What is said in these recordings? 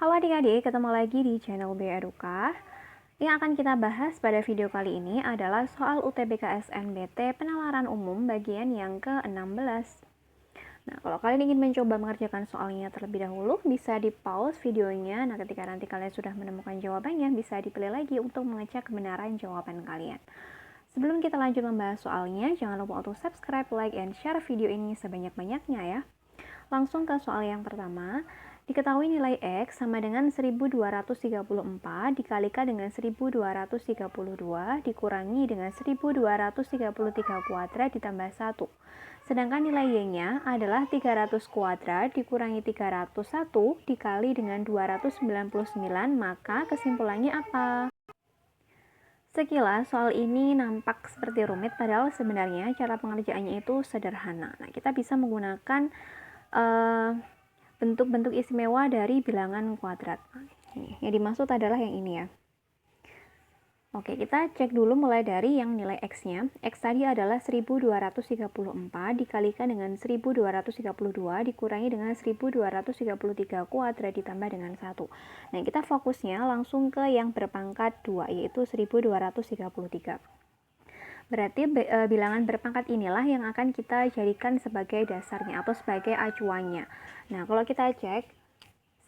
Halo adik-adik, ketemu lagi di channel BEduka. Yang akan kita bahas pada video kali ini adalah soal UTBK SNBT penalaran umum bagian yang ke-16. Nah, kalau kalian ingin mencoba mengerjakan soalnya terlebih dahulu, bisa di pause videonya. Nah, ketika nanti kalian sudah menemukan jawabannya, bisa dipilih lagi untuk mengecek kebenaran jawaban kalian. Sebelum kita lanjut membahas soalnya, jangan lupa untuk subscribe, like, and share video ini sebanyak-banyaknya ya. Langsung ke soal yang pertama. Diketahui nilai X sama dengan 1234 dikalikan dengan 1232 dikurangi dengan 1233 kuadrat ditambah 1. Sedangkan nilai Y-nya adalah 300 kuadrat dikurangi 301 dikali dengan 299, maka kesimpulannya apa? Sekilas soal ini nampak seperti rumit, padahal sebenarnya cara pengerjaannya itu sederhana. Nah, kita bisa menggunakan bentuk-bentuk istimewa dari bilangan kuadrat. Yang dimaksud adalah yang ini ya. Oke, kita cek dulu mulai dari yang nilai X-nya. X tadi adalah 1234 dikalikan dengan 1232 dikurangi dengan 1233 kuadrat ditambah dengan 1. Nah, kita fokusnya langsung ke yang berpangkat 2, yaitu 1233. Berarti bilangan berpangkat inilah yang akan kita jadikan sebagai dasarnya atau sebagai acuannya. Nah, kalau kita cek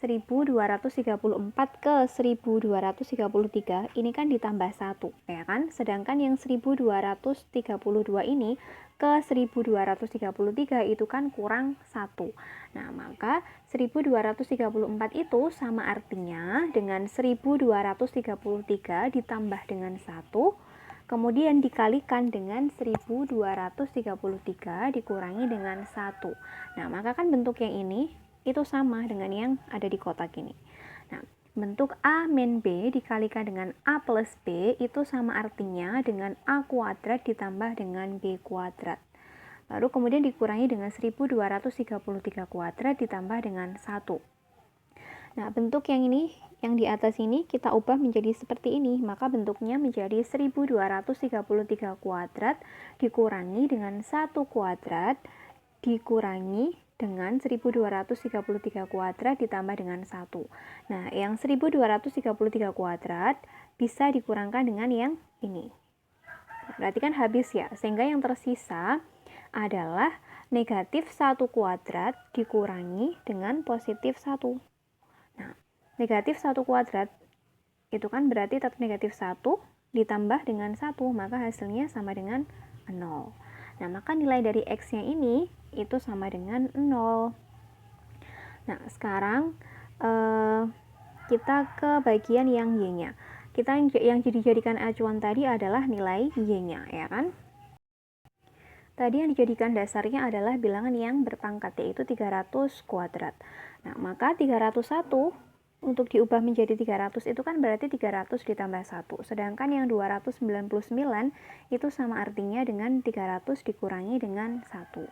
1234 ke 1233 ini kan ditambah 1, ya kan? Sedangkan yang 1232 ini ke 1233 itu kan kurang 1. Nah, maka 1234 itu sama artinya dengan 1233 ditambah dengan 1, kemudian dikalikan dengan 1233 dikurangi dengan 1. Nah, maka kan bentuk yang ini itu sama dengan yang ada di kotak ini. Nah, bentuk A min B dikalikan dengan A plus B itu sama artinya dengan A kuadrat ditambah dengan B kuadrat. Lalu kemudian dikurangi dengan 1233 kuadrat ditambah dengan 1. Nah, bentuk yang ini, yang di atas ini kita ubah menjadi seperti ini, maka bentuknya menjadi 1233 kuadrat dikurangi dengan 1 kuadrat dikurangi dengan 1233 kuadrat ditambah dengan 1. Nah, yang 1233 kuadrat bisa dikurangkan dengan yang ini. Berarti kan habis ya, sehingga yang tersisa adalah negatif 1 kuadrat dikurangi dengan positif 1. Nah, negatif 1 kuadrat itu kan berarti tetap negatif 1 ditambah dengan 1, maka hasilnya sama dengan 0. Nah, maka nilai dari X-nya ini itu sama dengan 0. Nah, sekarang kita ke bagian yang Y-nya. Kita yang dijadikan acuan tadi adalah nilai Y-nya, ya kan? Tadi yang dijadikan dasarnya adalah bilangan yang berpangkat, yaitu 300 kuadrat. Nah, maka 301 untuk diubah menjadi 300 itu kan berarti 300 ditambah 1. Sedangkan yang 299 itu sama artinya dengan 300 dikurangi dengan 1.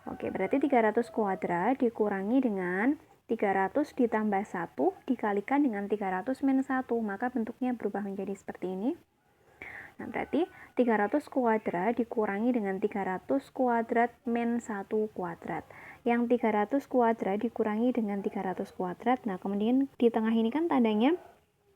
Oke, berarti 300 kuadrat dikurangi dengan 300 ditambah 1 dikalikan dengan 300 min 1. Maka bentuknya berubah menjadi seperti ini. Nah, berarti 300 kuadrat dikurangi dengan 300 kuadrat min 1 kuadrat. Yang 300 kuadrat dikurangi dengan 300 kuadrat. Nah, kemudian di tengah ini kan tandanya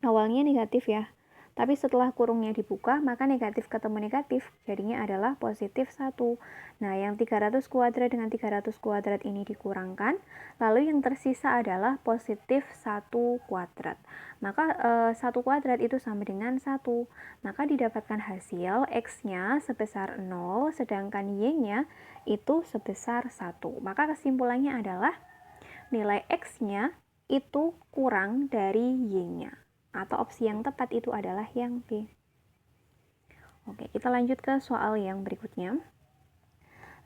awalnya negatif ya. Tapi setelah kurungnya dibuka, maka negatif ketemu negatif, jadinya adalah positif 1. Nah, yang 300 kuadrat dengan 300 kuadrat ini dikurangkan, lalu yang tersisa adalah positif 1 kuadrat. Maka 1 kuadrat itu sama dengan 1. Maka didapatkan hasil X-nya sebesar 0, sedangkan Y-nya itu sebesar 1. Maka kesimpulannya adalah nilai X-nya itu kurang dari Y-nya. Atau opsi yang tepat itu adalah yang B. Oke, kita lanjut ke soal yang berikutnya.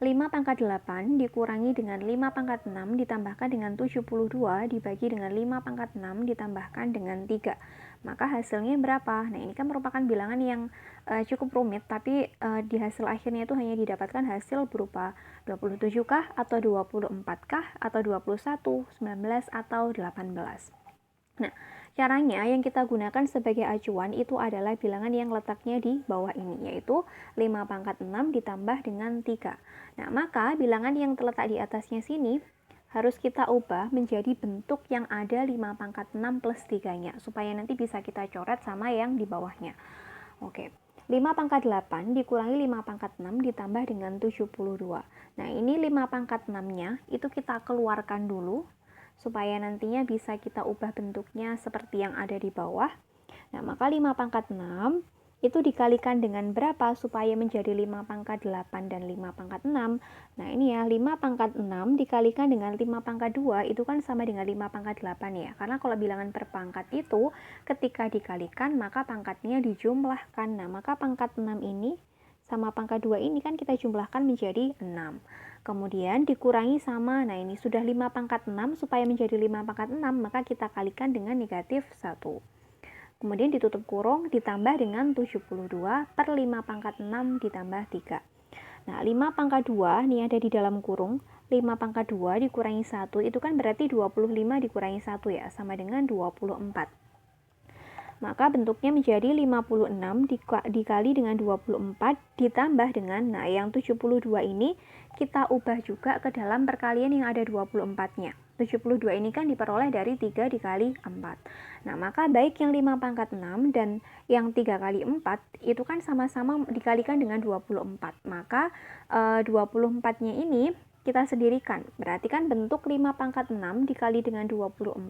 5 pangkat 8 dikurangi dengan 5 pangkat 6 ditambahkan dengan 72 dibagi dengan 5 pangkat 6 ditambahkan dengan 3. Maka hasilnya berapa? Nah, ini kan merupakan bilangan yang cukup rumit, tapi di hasil akhirnya itu hanya didapatkan hasil berupa 27 kah, atau 24 kah, atau 21, 19, atau 18. Nah, caranya yang kita gunakan sebagai acuan itu adalah bilangan yang letaknya di bawah ini, yaitu 5 pangkat 6 ditambah dengan 3. Nah, maka bilangan yang terletak di atasnya sini harus kita ubah menjadi bentuk yang ada 5 pangkat 6 plus 3-nya, supaya nanti bisa kita coret sama yang di bawahnya. Oke, 5 pangkat 8 dikurangi 5 pangkat 6 ditambah dengan 72. Nah, ini 5 pangkat 6-nya itu kita keluarkan dulu, supaya nantinya bisa kita ubah bentuknya seperti yang ada di bawah. Nah, maka 5 pangkat 6 itu dikalikan dengan berapa supaya menjadi 5 pangkat 8 dan 5 pangkat 6. Nah, ini ya, 5 pangkat 6 dikalikan dengan 5 pangkat 2 itu kan sama dengan 5 pangkat 8 ya. Karena kalau bilangan per pangkat itu ketika dikalikan maka pangkatnya dijumlahkan. Nah, maka pangkat 6 ini sama pangkat 2 ini kan kita jumlahkan menjadi 6. Kemudian dikurangi sama, nah ini sudah 5 pangkat 6, supaya menjadi 5 pangkat 6 maka kita kalikan dengan negatif 1. Kemudian ditutup kurung ditambah dengan 72 per 5 pangkat 6 ditambah 3. Nah, 5 pangkat 2 ini ada di dalam kurung. 5 pangkat 2 dikurangi 1 itu kan berarti 25 dikurangi 1 ya, sama dengan 24. Maka bentuknya menjadi 56 dikali dengan 24 ditambah dengan, nah yang 72 ini kita ubah juga ke dalam perkalian yang ada 24-nya. 72 ini kan diperoleh dari 3 dikali 4. Nah, maka baik yang 5 pangkat 6 dan yang 3 kali 4 itu kan sama-sama dikalikan dengan 24. Maka 24-nya ini kita sendirikan. Berarti kan bentuk 5 pangkat 6 dikali dengan 24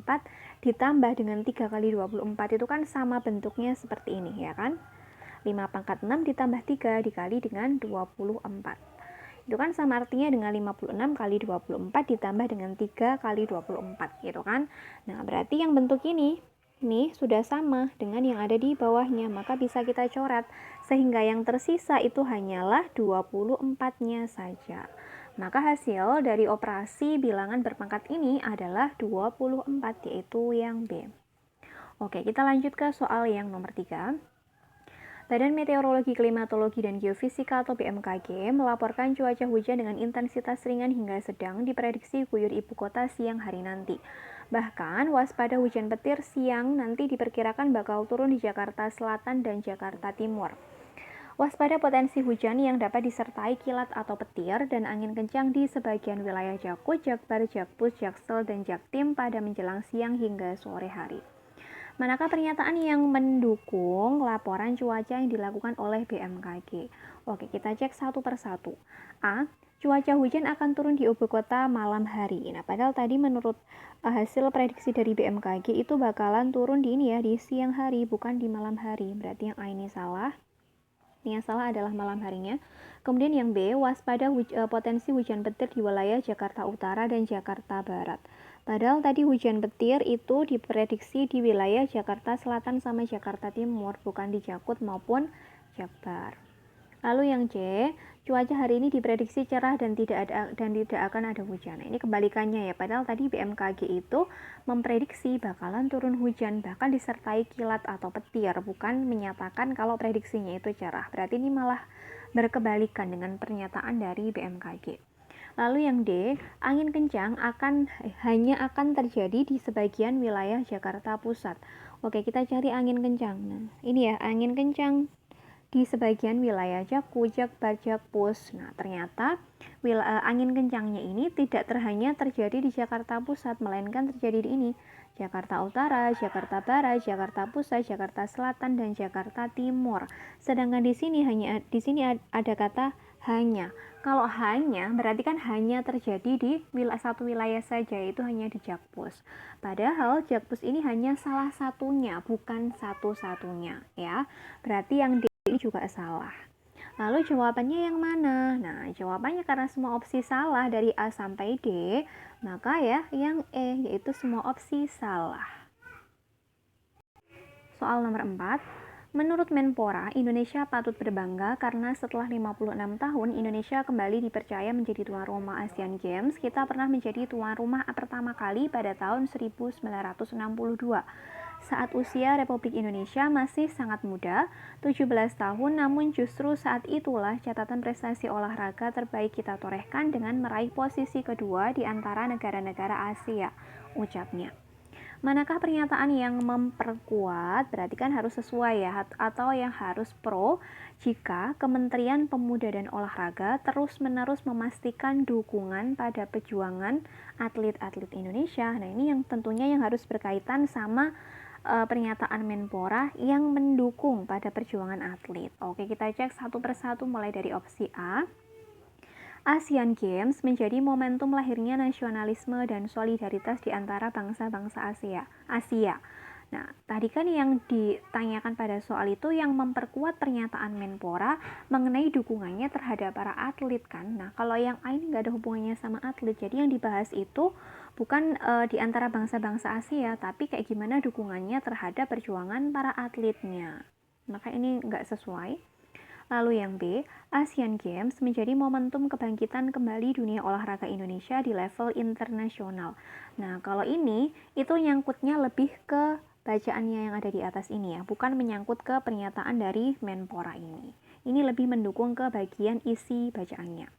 ditambah dengan 3 kali 24 itu kan sama bentuknya seperti ini ya kan. 5 pangkat 6 ditambah 3 dikali dengan 24. Itu kan sama artinya dengan 56 kali 24 ditambah dengan 3 kali 24 gitu kan. Nah, berarti yang bentuk ini sudah sama dengan yang ada di bawahnya, maka bisa kita coret sehingga yang tersisa itu hanyalah 24-nya saja. Maka hasil dari operasi bilangan berpangkat ini adalah 24, yaitu yang B. Oke, kita lanjut ke soal yang nomor 3. Badan Meteorologi, Klimatologi, dan Geofisika atau BMKG melaporkan cuaca hujan dengan intensitas ringan hingga sedang diprediksi guyur ibu kota siang hari nanti. Bahkan waspada hujan petir siang nanti diperkirakan bakal turun di Jakarta Selatan dan Jakarta Timur. Waspada potensi hujan yang dapat disertai kilat atau petir dan angin kencang di sebagian wilayah Jakut, Jakbar, Jakpus, Jaksel, dan Jaktim pada menjelang siang hingga sore hari. Manakah pernyataan yang mendukung laporan cuaca yang dilakukan oleh BMKG? Oke, kita cek satu persatu. A. Cuaca hujan akan turun di ibu kota malam hari. Nah, padahal tadi menurut hasil prediksi dari BMKG itu bakalan turun di ini ya, di siang hari, bukan di malam hari. Berarti yang A ini salah. Yang salah adalah malam harinya. Kemudian yang B, waspada potensi hujan petir di wilayah Jakarta Utara dan Jakarta Barat. Padahal tadi hujan petir itu diprediksi di wilayah Jakarta Selatan sama Jakarta Timur, bukan di Jakut maupun Jakbar. Lalu yang C, cuaca hari ini diprediksi cerah dan tidak akan ada hujan. Nah, ini kebalikannya ya. Padahal tadi BMKG itu memprediksi bakalan turun hujan, bahkan disertai kilat atau petir, bukan menyatakan kalau prediksinya itu cerah. Berarti ini malah berkebalikan dengan pernyataan dari BMKG. Lalu yang D, angin kencang hanya akan terjadi di sebagian wilayah Jakarta Pusat. Oke, kita cari angin kencang. Nah, ini ya, angin kencang di sebagian wilayah Jakut, Jakbar, Jakpus. Nah, ternyata angin kencangnya ini tidak hanya terjadi di Jakarta Pusat, melainkan terjadi di ini, Jakarta Utara, Jakarta Barat, Jakarta Pusat, Jakarta Selatan, dan Jakarta Timur. Sedangkan di sini ada kata hanya. Kalau hanya berarti kan hanya terjadi di satu wilayah saja, yaitu hanya di Jakpus. Padahal Jakpus ini hanya salah satunya, bukan satu-satunya ya. Berarti yang D ini juga salah. Lalu jawabannya yang mana? Nah, jawabannya karena semua opsi salah dari A sampai D, maka ya yang E, yaitu semua opsi salah. Soal nomor 4. Menurut Menpora, Indonesia patut berbangga karena setelah 56 tahun Indonesia kembali dipercaya menjadi tuan rumah Asian Games. Kita pernah menjadi tuan rumah pertama kali pada tahun 1962. Saat usia Republik Indonesia masih sangat muda, 17 tahun, namun justru saat itulah catatan prestasi olahraga terbaik kita torehkan dengan meraih posisi kedua di antara negara-negara Asia, ucapnya. Manakah pernyataan yang memperkuat, berarti kan harus sesuai ya, atau yang harus pro jika Kementerian Pemuda dan Olahraga terus-menerus memastikan dukungan pada perjuangan atlet-atlet Indonesia. Nah, ini yang tentunya yang harus berkaitan sama pernyataan Menpora yang mendukung pada perjuangan atlet. Oke, kita cek satu persatu mulai dari opsi A. Asian Games menjadi momentum lahirnya nasionalisme dan solidaritas di antara bangsa-bangsa Asia. Nah, tadi kan yang ditanyakan pada soal itu yang memperkuat pernyataan Menpora mengenai dukungannya terhadap para atlet kan. Nah, kalau yang A ini nggak ada hubungannya sama atlet, jadi yang dibahas itu bukan di antara bangsa-bangsa Asia, tapi kayak gimana dukungannya terhadap perjuangan para atletnya. Maka ini nggak sesuai. Lalu yang B, Asian Games menjadi momentum kebangkitan kembali dunia olahraga Indonesia di level internasional. Nah, kalau ini, itu nyangkutnya lebih ke bacaannya yang ada di atas ini ya, bukan menyangkut ke pernyataan dari Menpora ini. Ini lebih mendukung ke bagian isi bacaannya.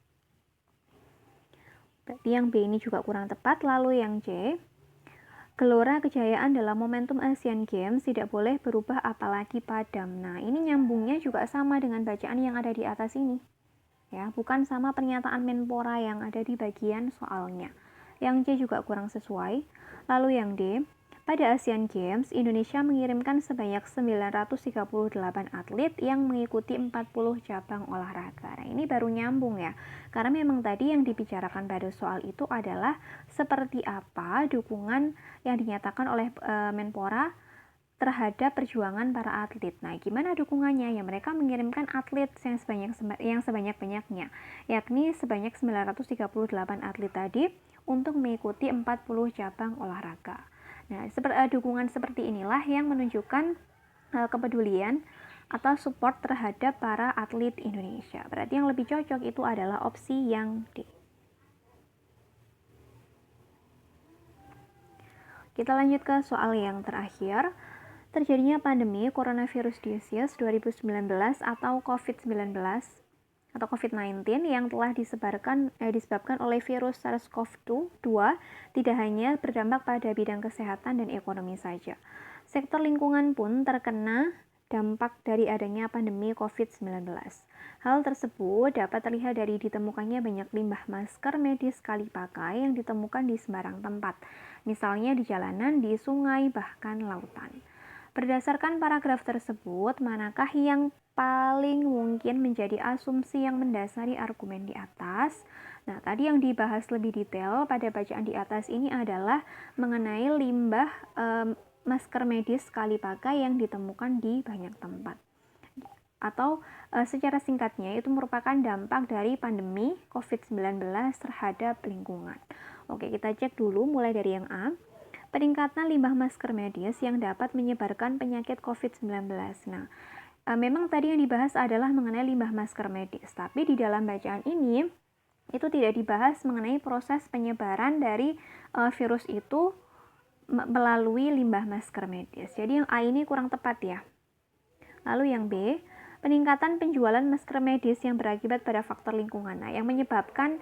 Berarti yang B ini juga kurang tepat. Lalu yang C, gelora kejayaan dalam momentum Asian Games tidak boleh berubah apalagi padam. Nah, ini nyambungnya juga sama dengan bacaan yang ada di atas ini. Ya, bukan sama pernyataan Menpora yang ada di bagian soalnya. Yang C juga kurang sesuai. Lalu yang D, pada Asian Games, Indonesia mengirimkan sebanyak 938 atlet yang mengikuti 40 cabang olahraga. Nah, ini baru nyambung ya. Karena memang tadi yang dibicarakan pada soal itu adalah seperti apa dukungan yang dinyatakan oleh Menpora terhadap perjuangan para atlet. Nah, gimana dukungannya? Ya, mereka mengirimkan atlet yang sebanyak-banyaknya, yakni sebanyak 938 atlet tadi untuk mengikuti 40 cabang olahraga. Nah, dukungan seperti inilah yang menunjukkan kepedulian atau support terhadap para atlet Indonesia. Berarti yang lebih cocok itu adalah opsi yang D. Kita lanjut ke soal yang terakhir. Terjadinya pandemi coronavirus disease 2019 atau COVID-19 atau COVID-19 yang telah disebabkan oleh virus SARS-CoV-2 tidak hanya berdampak pada bidang kesehatan dan ekonomi saja. Sektor lingkungan pun terkena dampak dari adanya pandemi COVID-19. Hal tersebut dapat terlihat dari ditemukannya banyak limbah masker medis sekali pakai yang ditemukan di sembarang tempat, misalnya di jalanan, di sungai, bahkan lautan. Berdasarkan paragraf tersebut, manakah yang paling mungkin menjadi asumsi yang mendasari argumen di atas? Nah, tadi yang dibahas lebih detail pada bacaan di atas ini adalah mengenai limbah masker medis sekali pakai yang ditemukan di banyak tempat. Atau secara singkatnya itu merupakan dampak dari pandemi COVID-19 terhadap lingkungan. Oke, kita cek dulu mulai dari yang A. Peningkatan limbah masker medis yang dapat menyebarkan penyakit COVID-19. Nah, memang tadi yang dibahas adalah mengenai limbah masker medis, tapi di dalam bacaan ini itu tidak dibahas mengenai proses penyebaran dari virus itu melalui limbah masker medis. Jadi yang A ini kurang tepat ya. Lalu yang B, peningkatan penjualan masker medis yang berakibat pada faktor lingkungan. Nah, yang menyebabkan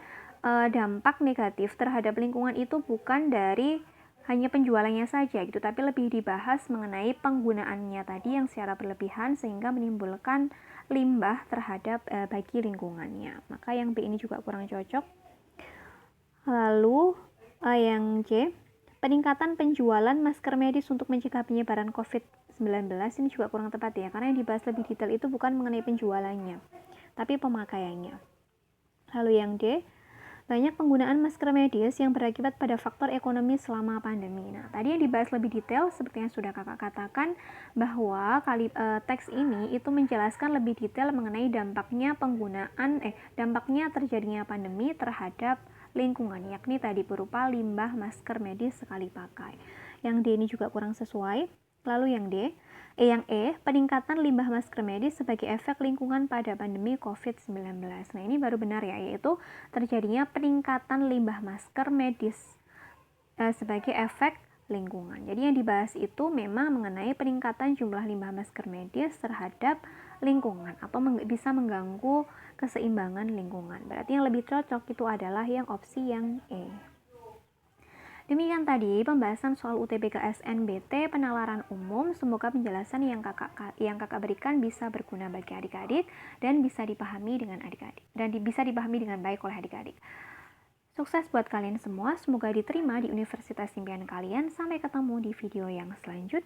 dampak negatif terhadap lingkungan itu bukan dari hanya penjualannya saja gitu, tapi lebih dibahas mengenai penggunaannya tadi yang secara berlebihan sehingga menimbulkan limbah terhadap bagi lingkungannya. Maka yang B ini juga kurang cocok. Lalu yang C, peningkatan penjualan masker medis untuk mencegah penyebaran COVID-19 ini juga kurang tepat ya, karena yang dibahas lebih detail itu bukan mengenai penjualannya, tapi pemakaiannya. Lalu yang D, banyak penggunaan masker medis yang berakibat pada faktor ekonomi selama pandemi. Nah, tadi yang dibahas lebih detail seperti yang sudah kakak katakan bahwa teks ini itu menjelaskan lebih detail mengenai dampaknya dampaknya terjadinya pandemi terhadap lingkungan, yakni tadi berupa limbah masker medis sekali pakai. Yang D ini juga kurang sesuai. Lalu yang E, peningkatan limbah masker medis sebagai efek lingkungan pada pandemi COVID-19. Nah, ini baru benar ya, yaitu terjadinya peningkatan limbah masker medis sebagai efek lingkungan. Jadi yang dibahas itu memang mengenai peningkatan jumlah limbah masker medis terhadap lingkungan atau bisa mengganggu keseimbangan lingkungan. Berarti yang lebih cocok itu adalah yang opsi yang E. Demikian tadi pembahasan soal UTBK SNBT penalaran umum. Semoga penjelasan yang kakak berikan bisa berguna bagi adik-adik dan bisa dipahami dengan baik oleh adik-adik. Sukses buat kalian semua, semoga diterima di universitas impian kalian. Sampai ketemu di video yang selanjutnya.